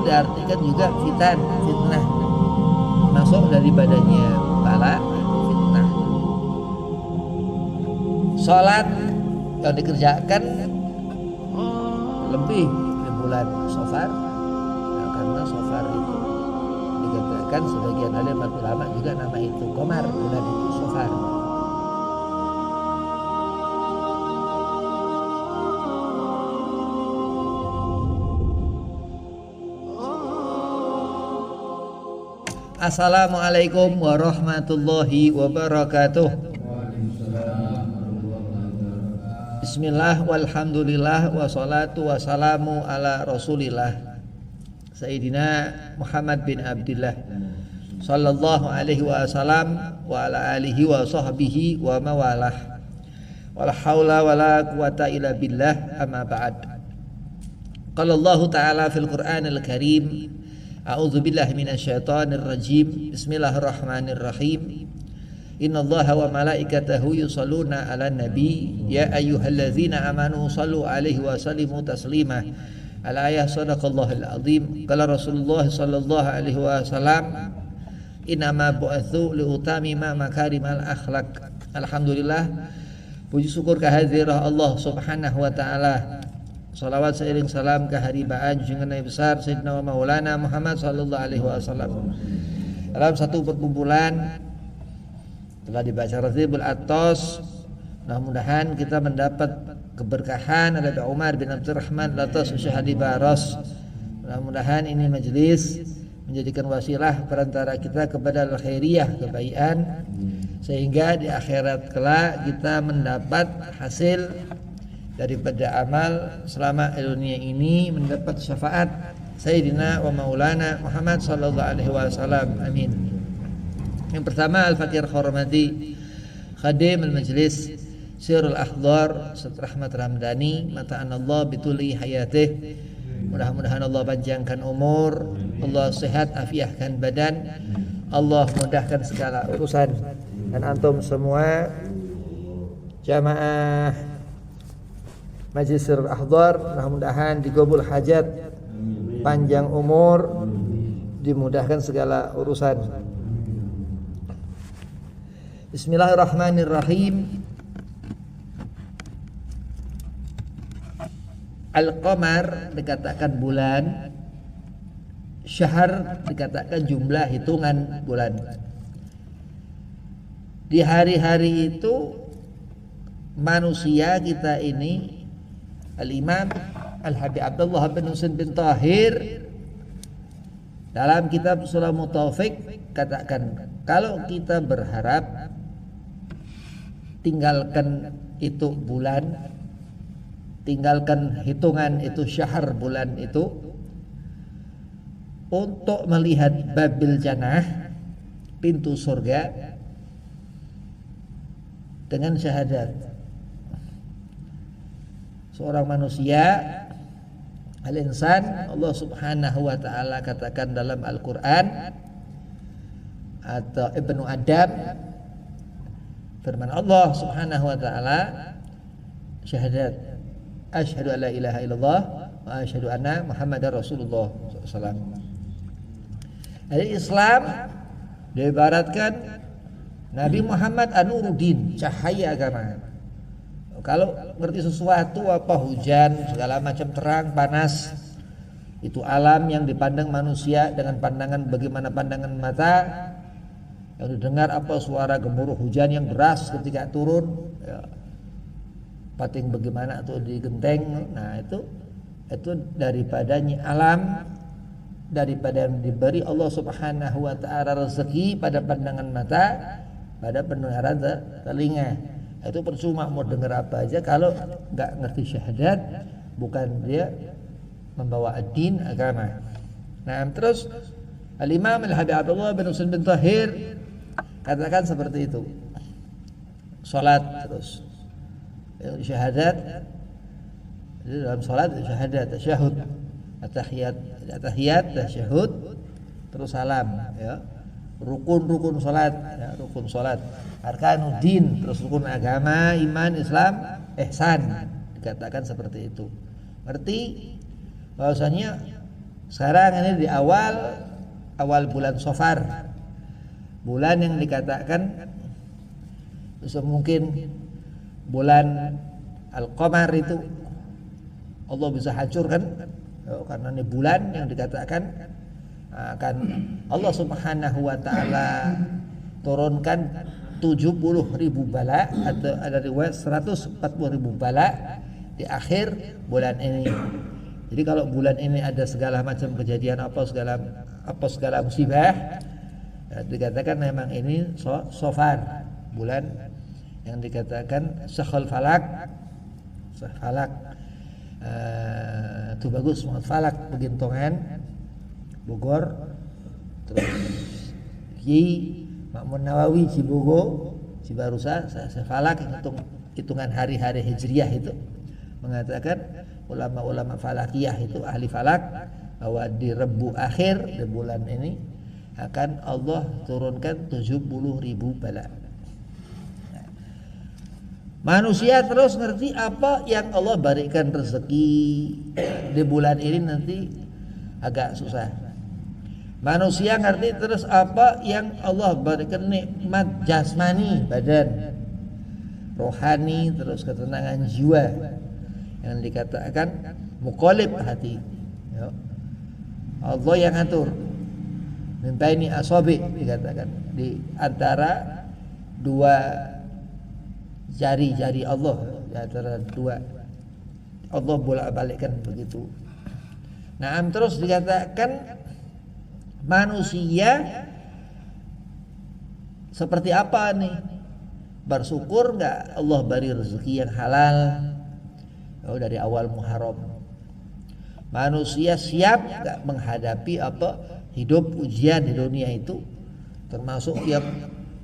diartikan juga fitnah, masuk daripadanya bala, fitnah. Sholat yang dikerjakan lebih di bulan Safar, karena Safar itu dikatakan sebagian alimat ulama juga nama itu Qamar, bulan itu Safar. Assalamualaikum warahmatullahi wabarakatuh. Bismillah walhamdulillah wassalatu wassalamu ala rasulillah Sayyidina Muhammad bin Abdillah sallallahu alaihi wasallam wa ala alihi wa sahbihi wa mawalah. Wala haula wala quwata illa billah, amma ba'd. Qala Allah ta'ala fil Qur'anil Karim, a'udzu billahi minasyaitonir rajim. Bismillahirrahmanirrahim. Innallaha wa malaikatahu yusholluna 'alan nabi ya ayyuhalladzina amanu shallu 'alaihi wa sallimu taslima. Al-ayah sadaqallahul azim. Qala Rasulullah sallallahu alaihi wasallam, innama bu'atsu liutamima makarimal akhlaq. Alhamdulillah, puji syukur kehadirat Allah Subhanahu wa taala. Salawat seiring salam keharibaan junjungan Nabi besar Sayyidina wa Maulana Muhammad sallallahu alaihi wasallam. Dalam satu perkumpulan telah dibaca Raziul Atos, mudah-mudahan kita mendapat keberkahan dari Umar bin Abdurrahman Latos Syahadi Baros. Mudah-mudahan ini majelis menjadikan wasilah perantara kita kepada al-khairiyah, kebaikan, sehingga di akhirat kelak kita mendapat hasil daripada amal selama dunia ini, mendapat syafaat Sayyidina wa Maulana Muhammad sallallahu alaihi wasallam. Amin. Yang pertama, Al-Fakir Hormati Khadim Al-Majlis Sirul Akhdar Ustaz Rahmat Ramdhani, mata'anallah bituli hayatih. Mudah-mudahan Allah panjangkan umur, Allah sehat afiahkan badan, Allah mudahkan segala urusan. Dan antum semua jamaah Majlis Sirul Akhdar, mudah-mudahan digabul hajat, panjang umur, dimudahkan segala urusan. Bismillahirrahmanirrahim. Al-Qamar dikatakan bulan, syahr dikatakan jumlah hitungan bulan. Di hari-hari itu manusia kita ini, Al-Imam Al-Habib Abdullah bin Husain bin Tahir dalam kitab Sulamu Taufik katakan, kalau kita berharap tinggalkan itu bulan, tinggalkan hitungan itu syahr bulan itu, untuk melihat Babil Jannah, pintu surga, dengan syahadat seorang manusia, al-insan, Allah Subhanahu wa taala katakan dalam Al-Qur'an atau Ibnu Adam, firman Allah Subhanahu wa taala, syahadat asyhadu alla ilaha illallah wa asyhadu anna Muhammadar Rasulullah SAW. Jadi Islam diibaratkan Nabi Muhammad Anuruddin, cahaya agama. Kalau ngerti sesuatu, apa hujan, segala macam terang, panas, itu alam yang dipandang manusia dengan pandangan bagaimana pandangan mata. Yang didengar apa suara gemuruh hujan yang deras ketika turun, ya, pating bagaimana tuh di genteng. Nah itu daripadanya alam, daripada yang diberi Allah Subhanahu wa taala rezeki pada pandangan mata, pada pendengaran telinga. Itu percuma mau dengar apa aja kalau nggak ngerti syahadat, bukan dia membawa ad-din, agama. Nah terus Al-Imam Al-Habib Abdullah bin Husain bin Tahir katakan seperti itu. Salat terus syahadat, dalam salat syahadat, tasyahud, at-tahiyat, tasyahud, terus salam, ya. Rukun salat, ya, rukun salat, arkanuddin, terus rukun agama, iman, Islam, ihsan, dikatakan seperti itu. Berarti bahwasanya Sekarang ini di awal bulan Safar, bulan yang dikatakan mungkin bulan Al-Qamar itu Allah bisa hancurkan, karena ini bulan yang dikatakan akan Allah Subhanahu wa taala turunkan 70.000 bala, atau ada riwayat 140.000 bala di akhir bulan ini. Jadi kalau bulan ini ada segala macam kejadian apa segala musibah, ya, dikatakan memang ini Safar, bulan yang dikatakan Syahrul Falak. Itu bagus banget Falak Pegintongan Bogor, terus Makmun Nawawi Cibogo, Cibarusa, Falak, hitungan hari-hari Hijriyah itu mengatakan ulama-ulama falakiyah itu ahli falak bahwa di Rebu akhir di bulan ini akan Allah turunkan 70.000 bala. Manusia terus ngerti apa yang Allah berikan rezeki di bulan ini nanti agak susah. Manusia ngerti terus apa yang Allah berikan nikmat jasmani badan, rohani, terus ketenangan jiwa yang dikatakan muqallib hati, ya. Allah yang atur min asabi, dikatakan di antara dua jari-jari Allah, di antara dua Allah bolak-balikkan begitu. Nah, terus dikatakan manusia seperti apa nih? Bersyukur nggak Allah beri rezeki yang halal dari awal Muharram? Manusia siap nggak menghadapi hidup ujian di dunia itu, termasuk yang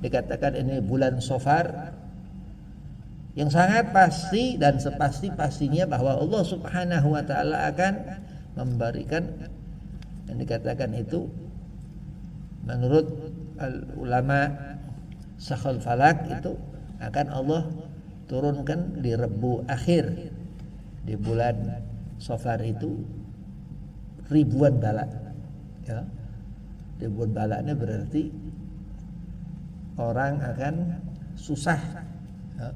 dikatakan ini bulan Safar, yang sangat pasti dan sepasti-pastinya bahwa Allah Subhanahu wa taala akan memberikan yang dikatakan itu menurut ulama Syahrul Falak itu akan Allah turunkan di Rebu akhir di bulan Safar itu ribuan bala, ya. Ribuan bala ini berarti orang akan susah, ya.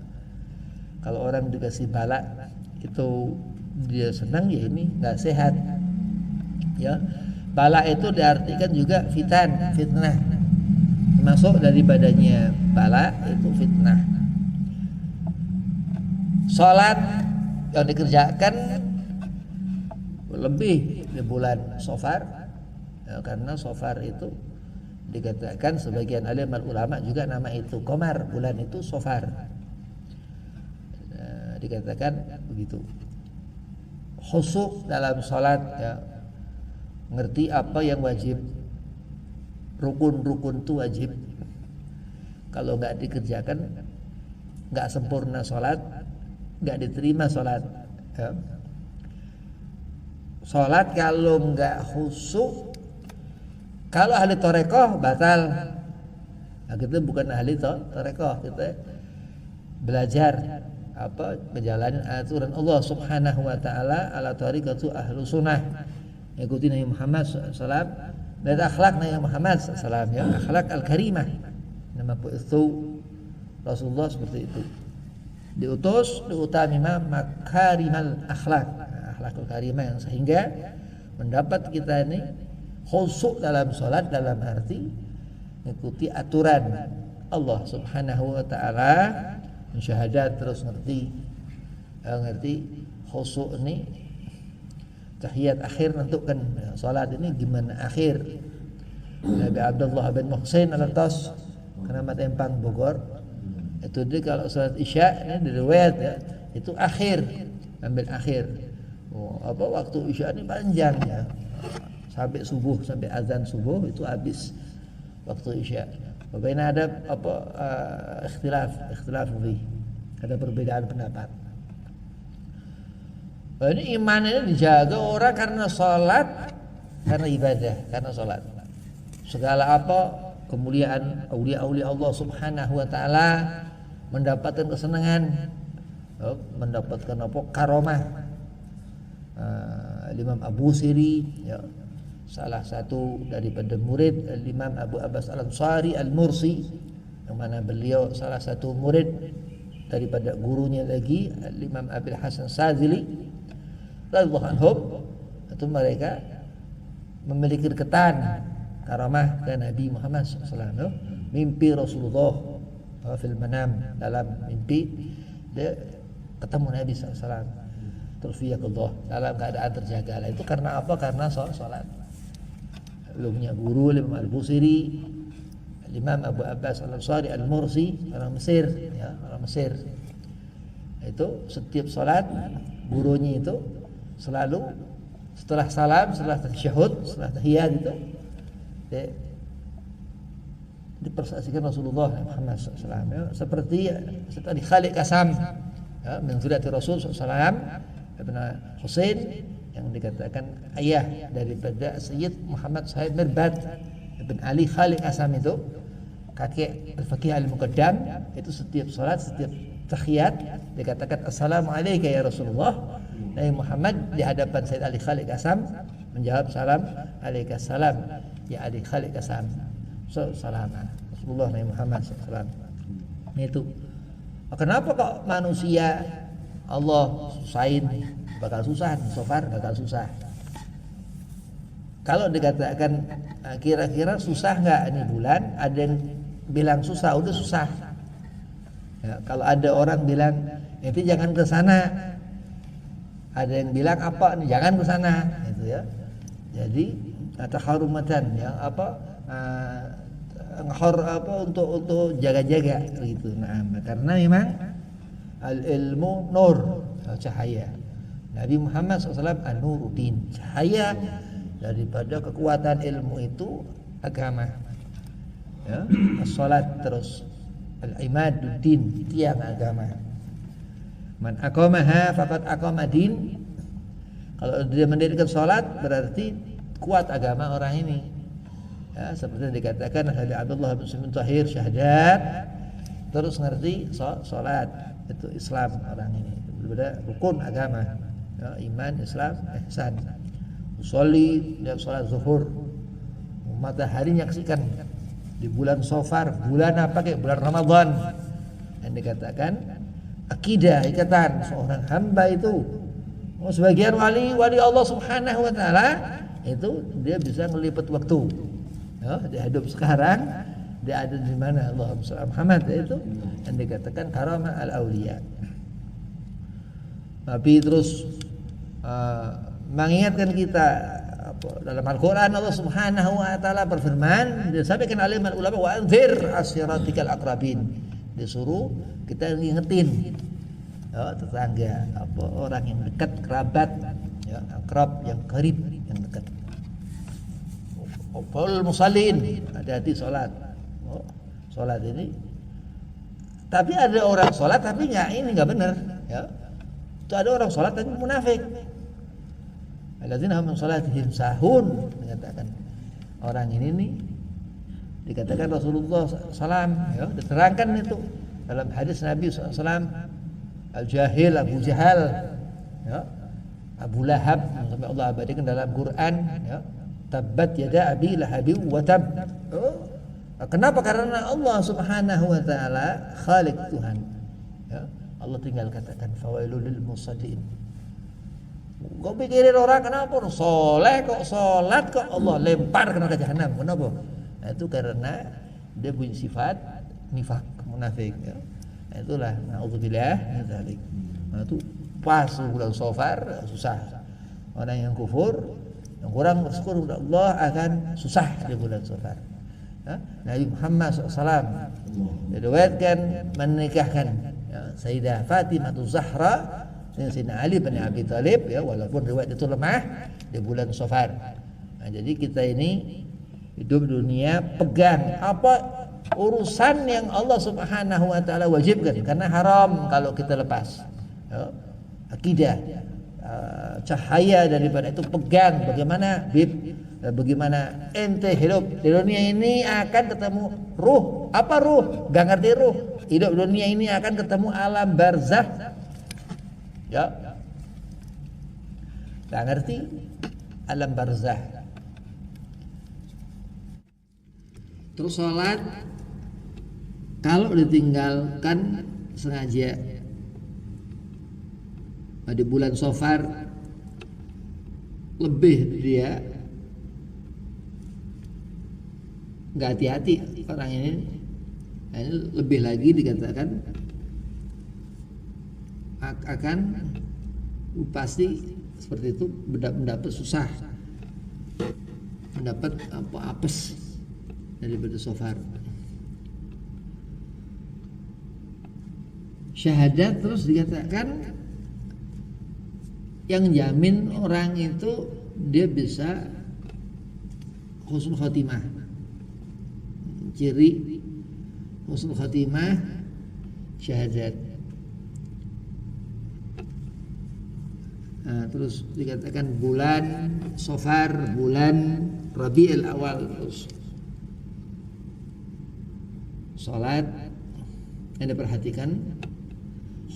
Kalau orang dikasih bala itu dia senang, ya ini nggak sehat, ya. Bala itu diartikan juga fitnah, termasuk daripadanya bala itu fitnah. Salat yang dikerjakan lebih di bulan Safar, ya, karena Safar itu dikatakan sebagian alim ulama juga nama itu Qamar, bulan itu Safar, dikatakan begitu. Khusyuk dalam salat, ya, ngerti apa yang wajib, rukun-rukun itu wajib. Kalau nggak dikerjakan nggak sempurna salat, nggak diterima salat, ya. Salat kalau nggak khusyuk, kalau ahli torekoh batal. Nah, kita bukan ahli torekoh, kita belajar menjalani aturan Allah Subhanahu wa taala ala tariqatu ahlu sunnah, ikuti Nabi Muhammad SAW dan akhlak Nabi Muhammad SAW, ya, akhlak al-karimah. Nama itu Rasulullah seperti itu, diutus diutami makarimal akhlak, akhlakul karimah, yang sehingga mendapat kita ini khusyuk dalam salat, dalam arti mengikuti aturan Allah Subhanahu wa taala, syahadat, terus ngerti khusyuk ini tahiyat akhir nentukan salat ini gimana akhir. Nabi Abdullah bin Muhsin al-Tas Keramat Empang Bogor itu dia kalau salat Isya ini diriwayat, ya, itu akhir, ambil akhir. Waktu Isya ini panjang, ya, sampai subuh, sampai azan subuh itu habis waktu Isya. Bagaimana ada ikhtilaf ada perbedaan pendapat. Ini iman ini dijaga orang karena sholat, karena ibadah, karena sholat. Segala kemuliaan aulia-aulia Allah Subhanahu wa taala mendapatkan kesenangan, mendapatkan karomah. Imam Abu Siri, ya, salah satu daripada murid Imam Abu Abbas Al-Ansari Al-Mursi, yang mana beliau salah satu murid daripada gurunya lagi Imam Abil Hasan Sadzili radhiyallahu anhum. Itu mereka memiliki kedekatan karamah ke Nabi Muhammad SAW. Mimpi Rasulullah fil manam, dalam mimpi dia ketemu Nabi SAW terus fiyakullah dalam keadaan terjaga. Itu karena apa? Karena sholat. Lu punya guru Imam Al-Busiri, Imam Abu Abbas Al-Ansari Al-Mursi, orang Mesir, ya, orang Mesir. Itu setiap sholat gurunya itu selalu setelah salam, setelah tasyahud, setelah tahiyat itu dipersaksikan Rasulullah Muhammad SAW, ya, seperti tadi Khalik Kasam, ya, min zuriyati Rasul SAW, Ibn Husain, yang dikatakan ayah daripada Sayyid Muhammad Sahib Mirbad Ibn Ali Khalik Kasam, itu kakek Al-Faqih Al-Muqaddam. Itu setiap salat, setiap tahiyat dikatakan assalamu alayka ya Rasulullah. Nabi Muhammad di hadapan Sayyid Ali Khalik Kasam menjawab salam alaika salam ya Ali Khalik Kasam. Salam Rasulullah Nabi Muhammad SAW. Itu kenapa kok manusia Allah susahin, bakal susah, sofar bakal susah. Kalau dikatakan kira-kira susah nggak ini bulan, ada yang bilang susah, udah susah. Ya, kalau ada orang bilang itu jangan ke sana, ada yang bilang apa nih jangan ke sana, itu ya. Jadi taharumatan, ya apa untuk jaga-jaga gitu. Nah, karena memang al-ilmu nur, cahaya. Nabi Muhammad SAW an-nuruddin, cahaya daripada kekuatan ilmu itu agama. Ya, as-salat terus al-imaduddin, tiang agama. Man aqamaha faqad aqama din. Kalau dia mendirikan salat berarti kuat agama orang ini. Ya, seperti yang dikatakan oleh Abdullah bin Sa'id Tahir syahadat, terus ngerti salat, itu Islam orang ini. Berbeda rukun agama, ya, iman, Islam, ihsan. Usolli dan salat zuhur, matahari nyaksikan di bulan Safar, bulan apa kayak bulan Ramadan, yang dikatakan akidah, ikatan seorang hamba itu. Sebagian wali Allah Subhanahu wa taala itu dia bisa melipat waktu. Ya, dia hidup sekarang, dia ada di mana Allah Muhammad, itu yang dikatakan karamah al-auliya. Tapi terus mengingatkan kita dalam Al-Quran, Allah Subhanahu wa taala berfirman, disampaikan oleh ulama, wa anzir asyiratikal aqrabin, disuruh kita ngingetin, ya, tetangga, orang yang dekat, kerabat, ya, akrab, yang karib, yang dekat. Fal musallin, hati-hati salat. Salat ini, tapi ada orang salat tapi nggak benar, ya. Itu ada orang salat tapi munafik. Alladzina hum min salatihim sahun, dikatakan orang ini nih, dikatakan Rasulullah SAW, ya, diterangkan itu dalam hadis Nabi SAW, al-jahil Abu Jahal, ya, Abu Lahab yang sampai Allah abadikan dalam Quran, ya, tabbat yada abi lahabi wa tab. Kenapa? Karena Allah Subhanahu wa taala Khalik, Tuhan, ya. Allah tinggal katakan fawailul lil musallin. Kau pikirin orang kenapa soleh kok salat kok Allah lempar ke neraka jahanam, kenapa? Nah, itu karena dia punya sifat nifak, munafik, ya. Nah, itulah naudzubillah min dzalik. Nah, itu pas bulan Safar susah. Orang yang kufur, yang kurang bersyukur kepada Allah akan susah di bulan Safar. Ya? Nabi Muhammad SAW diriwayatkan menikahkan, ya, Sayyidah Fatimah Zahra dengan Sayyidina Ali bin Abi Thalib, ya, walaupun riwayat itu lemah, di bulan Safar. Nah, jadi kita ini hidup dunia pegang apa urusan yang Allah Subhanahu wa taala wajibkan, karena haram kalau kita lepas. Ya, akidah, cahaya daripada itu pegang. Bagaimana ente hidup di dunia ini akan ketemu ruh. Apa ruh? Gak ngerti ruh. Hidup dunia ini akan ketemu alam barzah, ya, gak ngerti alam barzah. Terus sholat kalau ditinggalkan sengaja pada bulan Safar, lebih dia nggak hati-hati orang ini. Nah, ini lebih lagi dikatakan akan pasti seperti itu mendapat susah, mendapat apes daripada Safar. Syahadat terus dikatakan yang jamin orang itu dia bisa husnul khotimah. Ciri husnul khotimah syahadat. Nah, terus dikatakan bulan Safar, bulan Rabiul Awal, terus salat yang diperhatikan,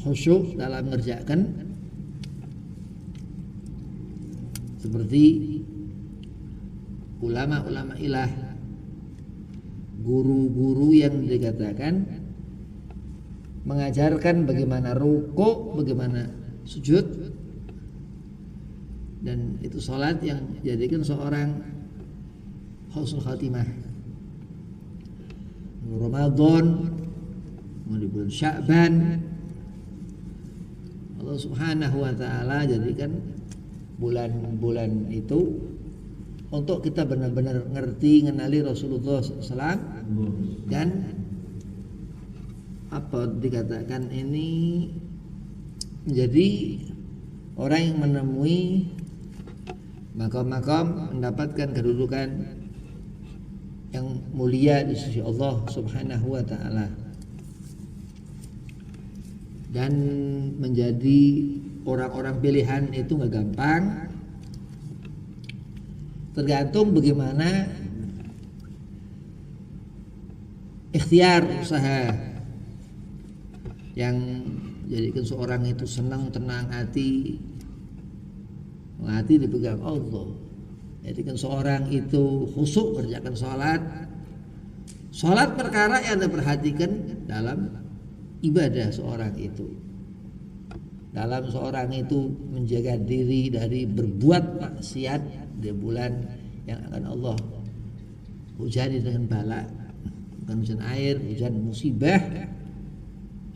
khusyuk dalam mengerjakan, seperti ulama-ulama ilah, guru-guru yang dikatakan mengajarkan bagaimana ruku', bagaimana sujud, dan itu salat yang jadikan seorang husnul khatimah. Ramadan, di bulan Sya'ban, Allah Subhanahu wa taala jadikan bulan-bulan itu untuk kita benar-benar ngerti, mengenali Rasulullah SAW, dan apa dikatakan ini menjadi orang yang menemui makam-makam, mendapatkan kedudukan yang mulia di sisi Allah Subhanahu wa taala, dan menjadi orang-orang pilihan itu nggak gampang. Tergantung bagaimana ikhtiar, usaha yang jadikan seorang itu senang, tenang hati dipegang Allah. Jadikan seorang itu khusyuk kerjakan salat perkara yang Anda perhatikan dalam ibadah seorang itu, dalam seorang itu menjaga diri dari berbuat maksiat di bulan yang akan Allah hujani dengan bala, bukan hujan air, hujan musibah,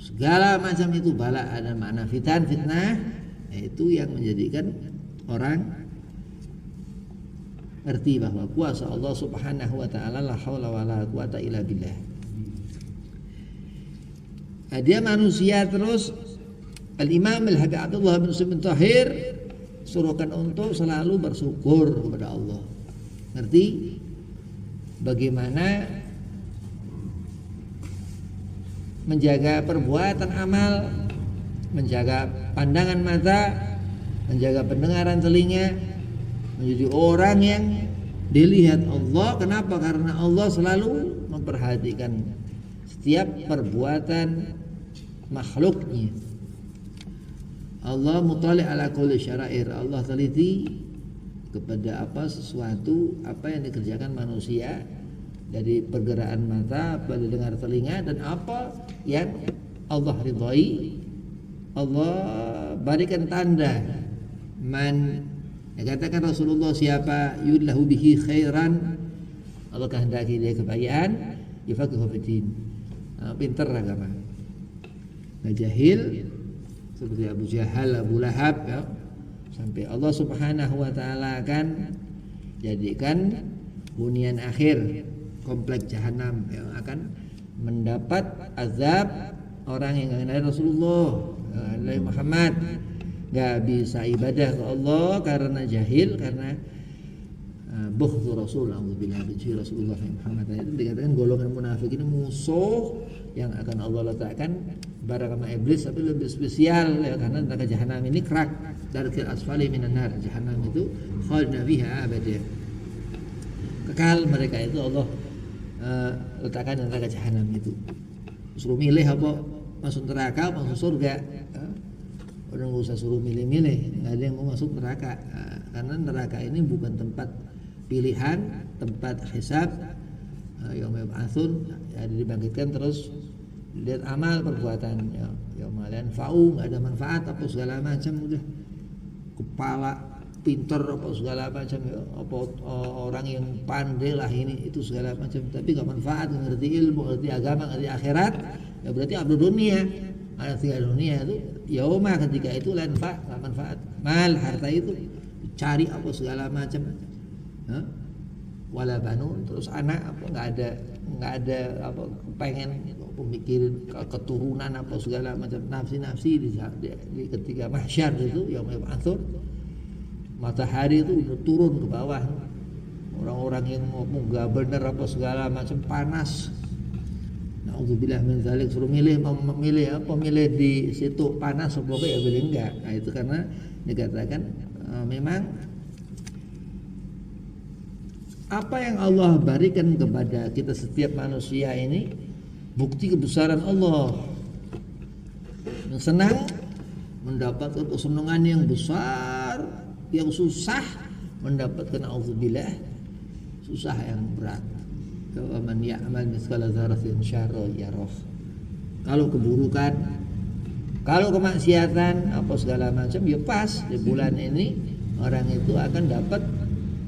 segala macam itu bala, ada makna fitnah, yaitu yang menjadikan orang ngerti bahwa kuasa Allah Subhanahu wa taala la haula wala quwata illa billah. Dia manusia terus. Al-Imam Al-Habib Abdullah bin Subin Tahir suruhkan untuk selalu bersyukur kepada Allah. Ngerti bagaimana menjaga perbuatan amal, menjaga pandangan mata, menjaga pendengaran telinga, menjadi orang yang dilihat Allah. Kenapa? Karena Allah selalu memperhatikan setiap perbuatan makhluknya. Allah mutali' ala kulli syara'ir. Allah teliti kepada sesuatu apa yang dikerjakan manusia, dari pergerakan mata, pada dengar telinga, dan apa yang Allah ridhai. Allah berikan tanda man, katakan Rasulullah, siapa yudlahu bihi khairan, Allah kehendaki dia kebaikan, yafaqihu fiddin, pintar agama, nggak jahil seperti Abu Jahal, Abu Lahab, ya. Sampai Allah Subhanahu wa taala akan jadikan hunian akhir kompleks jahanam yang akan mendapat azab orang yang mengenal Rasulullah, Nabi Muhammad, nggak bisa ibadah ke Allah karena jahil, karena bughdu Rasul, auzubillahi benci Rasulullah Muhammad. Itu dikatakan golongan munafik ini musuh yang akan Allah letakkan barang sama iblis, tapi lebih spesial ya, karena neraka jahanam ini kerak darkil asfali minan nar. Jahanam itu khalidina fiha abada, kekal mereka itu Allah letakkan neraka jahanam itu. Suruh milih apa, masuk neraka masuk surga, udah nggak usah suruh milih-milih, nggak ada yang mau masuk neraka, karena neraka ini bukan tempat pilihan, tempat hisab, yauma yub'atsun, ada dibangkitkan terus lihat amal perbuatan ya, yauma la yanfa'u, enggak ada manfaat apa segala macam, udah kepala pinter apa segala macam ya, apa orang yang pandai lah ini itu segala macam, tapi enggak manfaat, ngerti ilmu, ngerti agama, ngerti akhirat, ya berarti abdul dunia. Ada tinggal dunia itu yauma, ketika itu la yanfa', enggak manfaat. Mal, harta itu cari apa segala macam. Wala banun, terus anak apa enggak ada apa pengen pemikirin keturunan apa segala macam, nafsi di ketika mahsyar itu yaum yub'atsun, matahari itu udah turun ke bawah, orang-orang yang ngomong enggak benar apa segala macam, panas. Nauzubillah min dzalik, suruh milih di situ panas pokoknya ya boleh enggak. Nah itu karena dikatakan memang apa yang Allah berikan kepada kita setiap manusia ini bukti kebesaran Allah. Yang senang mendapatkan kesenangan yang besar, yang susah mendapatkan auzubillah susah yang berat. Wa man ya'mal mithqala dzarratin syarran yarah. Kalau keburukan, kalau kemaksiatan apa segala macam, ya pas di bulan ini orang itu akan dapat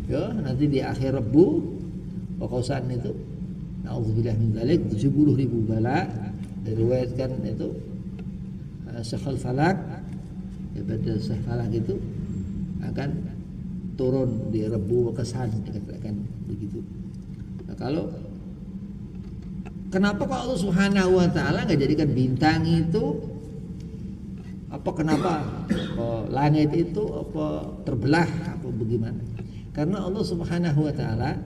ya nanti di akhir Rebu Wakosan itu na'udzubillah min dzalik 70.000 bala, diriwayatkan itu Syekhul Falak ya, pada Syekh Falak itu akan turun di Rebu Wakosan, dikatakan begitu. Nah, kenapa kok Allah Subhanahu wa taala enggak jadikan bintang itu kenapa langit itu terbelah apa bagaimana? Karena Allah Subhanahu wa taala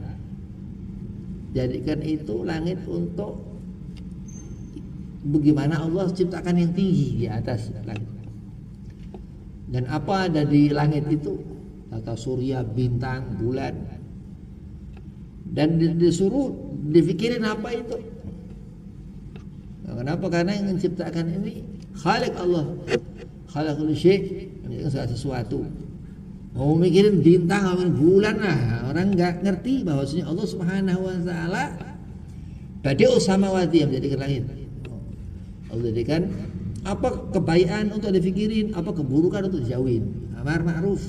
jadikan itu langit untuk bagaimana Allah ciptakan yang tinggi di atas langit. Dan apa ada di langit itu? Tata surya, bintang, bulan. Dan disuruh difikirin apa itu. Nah, kenapa? Karena yang menciptakan ini Khalik Allah, Khalaqul syai', menciptakan sesuatu. Mau mikirin bintang, mau bulan lah, orang nggak ngerti bahwasanya Allah Subhanahu wa taala badi'us samawati, yang menjadikan langit. Allah jadikan apa kebaikan untuk difikirin, apa keburukan untuk dijauhin. Amar ma'ruf.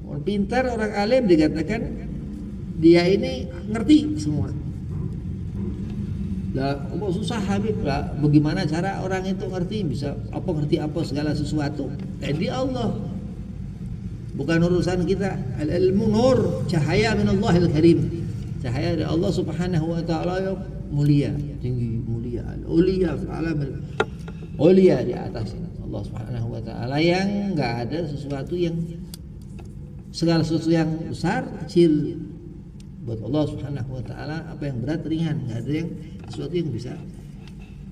Orang pintar, orang alim dikatakan dia ini ngerti semua. Lah, susah Habib lah. Bagaimana cara orang itu ngerti ngerti apa segala sesuatu? Jadi Allah. Bukan urusan kita. Al-ilmu nur, cahaya min Allahil Karim. Cahaya dari Allah Subhanahu wa taala yang mulia, tinggi, mulia. Al-uliya fi alam uliya, di atas Allah Subhanahu wa taala yang enggak ada sesuatu yang segala sesuatu yang besar, kecil. Buat Allah Subhanahu wa taala apa yang berat ringan, enggak ada yang sesuatu yang bisa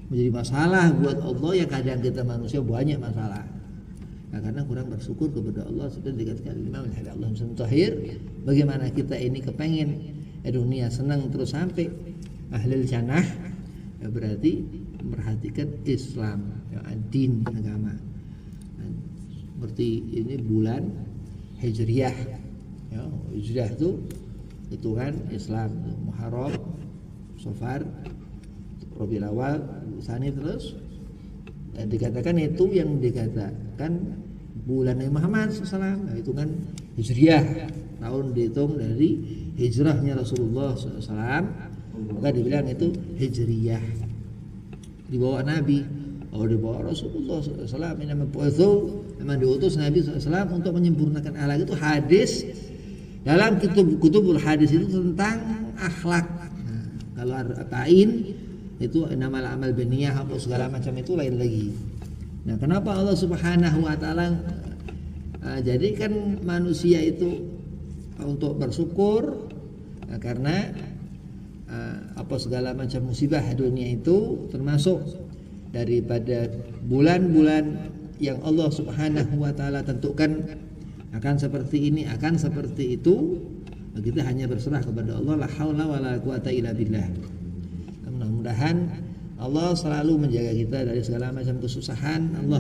menjadi masalah buat Allah. Yang kadang kita manusia banyak masalah. Nah, karena kurang bersyukur kepada Allah. Seperti dikatakan Imam Allah Mutahhir, bagaimana kita ini kepengen dunia senang terus sampai ahlul jannah, ya berarti memperhatikan Islam, ya, din, agama. Nah, seperti ini bulan Hijriyah, ya, Hijriyah itu hitungan Islam, Muharram, Safar, Rabiul Awal, Tsani, terus dan dikatakan itu yang dikatakan bulan Nabi Muhammad SAW, hitungan Hijriyah, tahun dihitung dari hijrahnya Rasulullah SAW, maka dibilang itu Hijriyah, dibawa Nabi, dibawa Rasulullah SAW, memang diutus Nabi SAW untuk menyempurnakan akhlak. Itu hadis dalam kutubul hadis itu tentang akhlak. Nah, kalau arba'in itu nama amal biniyah apa segala macam itu lain lagi. Nah, kenapa Allah Subhanahu wa taala jadikan manusia itu untuk bersyukur? Nah, karena apa segala macam musibah dunia itu termasuk daripada bulan-bulan yang Allah Subhanahu wa taala tentukan akan seperti ini, akan seperti itu. Kita hanya berserah kepada Allah, la haula wala quwata illa billah. Mudah-mudahan Allah selalu menjaga kita dari segala macam kesusahan, Allah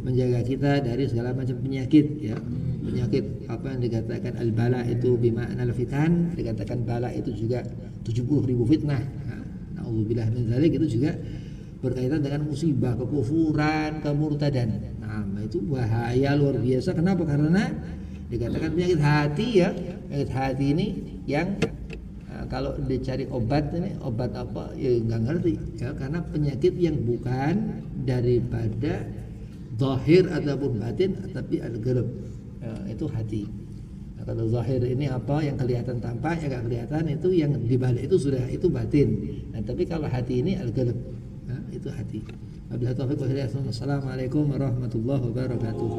menjaga kita dari segala macam penyakit, ya. penyakit apa yang dikatakan al-bala itu bima'na al-fitan, dikatakan bala itu juga 70.000 fitnah. Na'udzubillah min dzalik, itu juga berkaitan dengan musibah, kekufuran, kemurtadan. Nah, itu bahaya luar biasa. Kenapa? Karena dikatakan penyakit hati ya. Penyakit hati ini yang kalau dicari obat ini, obat apa ya nggak ngerti ya, karena penyakit yang bukan daripada zahir ataupun batin, tapi al-qalb, itu hati. Nah, kalau zahir ini apa yang kelihatan tampak, yang nggak kelihatan itu yang dibalik itu sudah itu batin. Nah, tapi kalau hati ini al-qalb, itu hati. Wabillahi taufiq wal hidayah. Assalamualaikum warahmatullahi wabarakatuh.